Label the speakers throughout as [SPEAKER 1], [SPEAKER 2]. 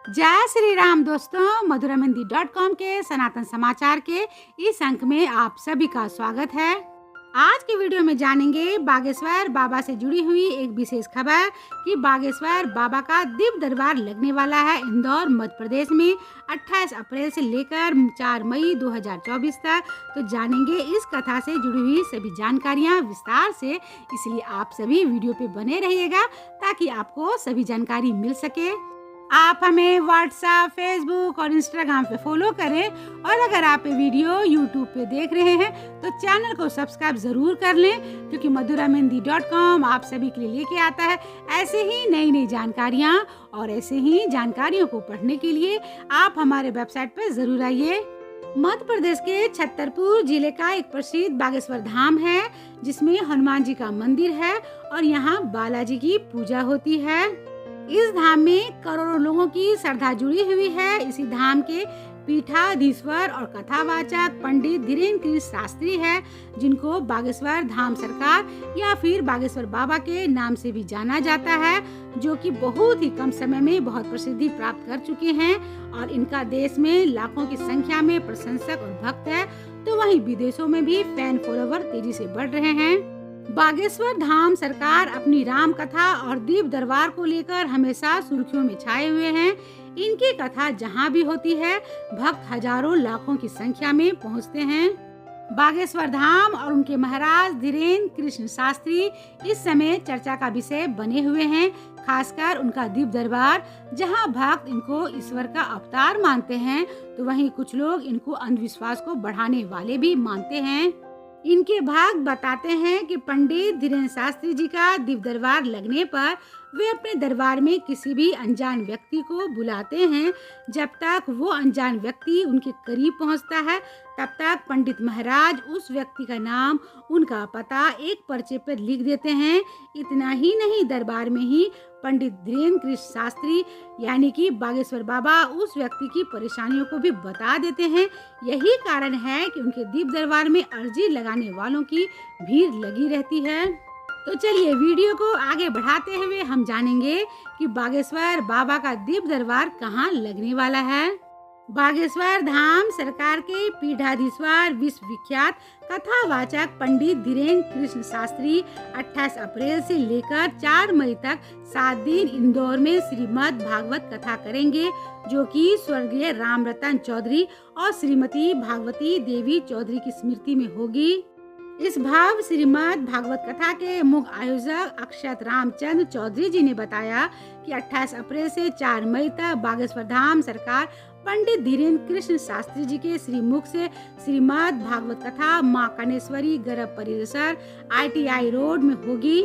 [SPEAKER 1] जय श्री राम दोस्तों, मधुरमहिंदी.com के सनातन समाचार के इस अंक में आप सभी का स्वागत है। आज के वीडियो में जानेंगे बागेश्वर बाबा से जुड़ी हुई एक विशेष खबर कि बागेश्वर बाबा का दिव्य दरबार लगने वाला है इंदौर मध्य प्रदेश में 28 अप्रैल से लेकर 4 मई 2024 तक। तो जानेंगे इस कथा से जुड़ी हुई सभी जानकारियां विस्तार से, इसलिए आप सभी वीडियो पे बने रहिएगा ताकि आपको सभी जानकारी मिल सके। आप हमें व्हाट्सएप, फेसबुक और इंस्टाग्राम पे फॉलो करें और अगर आप ये वीडियो यूट्यूब पे देख रहे हैं तो चैनल को सब्सक्राइब जरूर कर लें, क्योंकि मधुरमहिंदी.com आप सभी के लिए लेके आता है ऐसे ही नई नई जानकारियाँ। और ऐसे ही जानकारियों को पढ़ने के लिए आप हमारे वेबसाइट पर जरूर आइए। मध्य प्रदेश के छतरपुर जिले का एक प्रसिद्ध बागेश्वर धाम है, जिसमें हनुमान जी का मंदिर है और यहाँ बालाजी की पूजा होती है। इस धाम में करोड़ों लोगों की श्रद्धा जुड़ी हुई है। इसी धाम के पीठाधीश्वर और कथावाचक पंडित धीरेन्द्र कृष्ण शास्त्री है, जिनको बागेश्वर धाम सरकार या फिर बागेश्वर बाबा के नाम से भी जाना जाता है, जो कि बहुत ही कम समय में बहुत प्रसिद्धि प्राप्त कर चुके हैं और इनका देश में लाखों की संख्या में प्रशंसक और भक्त है, तो वहीं विदेशों में भी फैन फॉलोवर तेजी से बढ़ रहे हैं। बागेश्वर धाम सरकार अपनी राम कथा और दिव्य दरबार को लेकर हमेशा सुर्खियों में छाए हुए हैं। इनकी कथा जहां भी होती है, भक्त हजारों लाखों की संख्या में पहुंचते हैं। बागेश्वर धाम और उनके महाराज धीरेन्द्र कृष्ण शास्त्री इस समय चर्चा का विषय बने हुए हैं, खासकर उनका दिव्य दरबार, जहां भक्त इनको ईश्वर का अवतार मानते हैं, तो वहीं कुछ लोग इनको अंधविश्वास को बढ़ाने वाले भी मानते हैं। इनके भक्त बताते हैं कि पंडित धीरेन्द्र शास्त्री जी का दिव्य दरबार लगने पर वे अपने दरबार में किसी भी अनजान व्यक्ति को बुलाते हैं। जब तक वो अनजान व्यक्ति उनके करीब पहुंचता है, तब तक पंडित महाराज उस व्यक्ति का नाम, उनका पता एक पर्चे पर लिख देते हैं। इतना ही नहीं, दरबार में ही पंडित धीरेन्द्र कृष्ण शास्त्री यानी कि बागेश्वर बाबा उस व्यक्ति की परेशानियों को भी बता देते हैं। यही कारण है कि उनके दिव्य दरबार में अर्जी लगाने वालों की भीड़ लगी रहती है। तो चलिए वीडियो को आगे बढ़ाते हुए हम जानेंगे कि बागेश्वर बाबा का दिव्य दरबार कहाँ लगने वाला है। बागेश्वर धाम सरकार के पीठाधीश्वर विश्व विख्यात कथावाचक पंडित धीरेन्द्र कृष्ण शास्त्री 28 अप्रैल से लेकर 4 मई तक 7 दिन इंदौर में श्रीमद् भागवत कथा करेंगे, जो कि स्वर्गीय रामरतन चौधरी और श्रीमती भागवती देवी चौधरी की स्मृति में होगी। इस भाव श्रीमद् भागवत कथा के मुख्य आयोजक अक्षत रामचंद्र चौधरी जी ने बताया कि 28 अप्रैल से 4 मई तक बागेश्वर धाम सरकार पंडित धीरेन्द्र कृष्ण शास्त्री जी के श्रीमुख से श्रीमद् भागवत कथा मां कानेश्वरी गर्भ परिसर ITI रोड में होगी।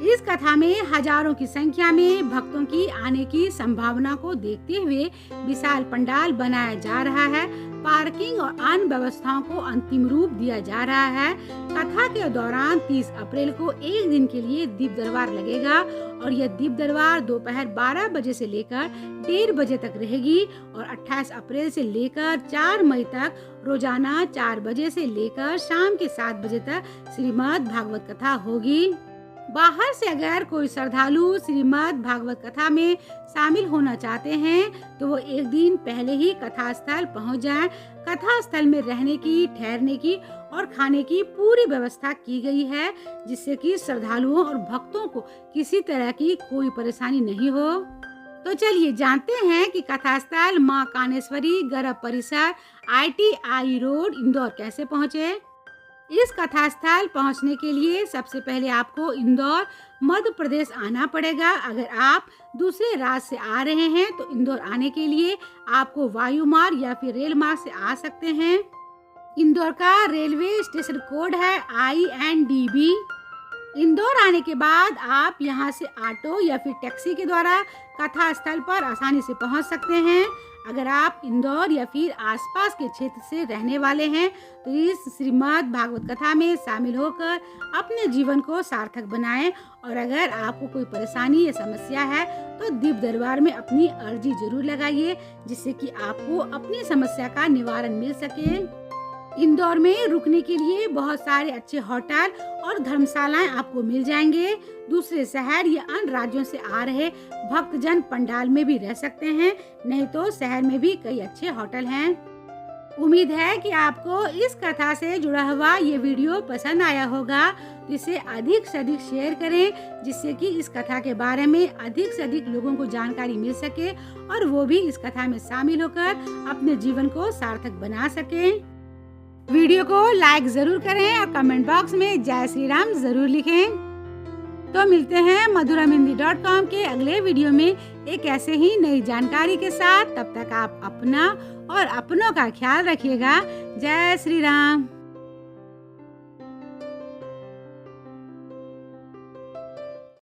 [SPEAKER 1] इस कथा में हजारों की संख्या में भक्तों की आने की संभावना को देखते हुए विशाल पंडाल बनाया जा रहा है। पार्किंग और अन्य व्यवस्थाओं को अंतिम रूप दिया जा रहा है। कथा के दौरान 30 अप्रैल को एक दिन के लिए दिव्य दरबार लगेगा और यह दिव्य दरबार दोपहर 12 बजे से लेकर 1:30 बजे तक रहेगी और 28 अप्रैल से लेकर 4 मई तक रोजाना 4 बजे से लेकर शाम के 7 बजे तक श्रीमद् भागवत कथा होगी। बाहर से अगर कोई श्रद्धालु श्रीमद् भागवत कथा में शामिल होना चाहते हैं, तो वो एक दिन पहले ही कथा स्थल पहुँच जाएं। कथा स्थल में रहने की, ठहरने की और खाने की पूरी व्यवस्था की गई है, जिससे कि श्रद्धालुओं और भक्तों को किसी तरह की कोई परेशानी नहीं हो। तो चलिए जानते हैं कि कथा स्थल मां कानेश्वरी गर्भ परिसर ITI रोड इंदौर कैसे पहुँचे। इस कथा स्थल पहुंचने के लिए सबसे पहले आपको इंदौर मध्य प्रदेश आना पड़ेगा। अगर आप दूसरे राज्य से आ रहे हैं तो इंदौर आने के लिए आपको वायु मार्ग या फिर रेल मार्ग से आ सकते हैं। इंदौर का रेलवे स्टेशन कोड है INDB। इंदौर आने के बाद आप यहां से ऑटो या फिर टैक्सी के द्वारा कथा स्थल पर आसानी से पहुंच सकते हैं। अगर आप इंदौर या फिर आसपास के क्षेत्र से रहने वाले हैं, तो इस श्रीमद् भागवत कथा में शामिल होकर अपने जीवन को सार्थक बनाएं। और अगर आपको कोई परेशानी या समस्या है, तो दिव्य दरबार में अपनी अर्जी जरूर लगाइए, जिससे कि आपको अपनी समस्या का निवारण मिल सके। इंदौर में रुकने के लिए बहुत सारे अच्छे होटल और धर्मशालाएं आपको मिल जाएंगे। दूसरे शहर या अन्य राज्यों से आ रहे भक्तजन पंडाल में भी रह सकते हैं, नहीं तो शहर में भी कई अच्छे होटल हैं। उम्मीद है कि आपको इस कथा से जुड़ा हुआ ये वीडियो पसंद आया होगा, तो इसे अधिक से अधिक शेयर करें, जिससे कि इस कथा के बारे में अधिक से अधिक लोगों को जानकारी मिल सके और वो भी इस कथा में शामिल होकर अपने जीवन को सार्थक बना सकें। वीडियो को लाइक जरूर करें और कमेंट बॉक्स में जय श्री राम जरूर लिखें। तो मिलते हैं madhuramhindi.com के अगले वीडियो में एक ऐसे ही नई जानकारी के साथ। तब तक आप अपना और अपनों का ख्याल रखिएगा। जय श्री राम।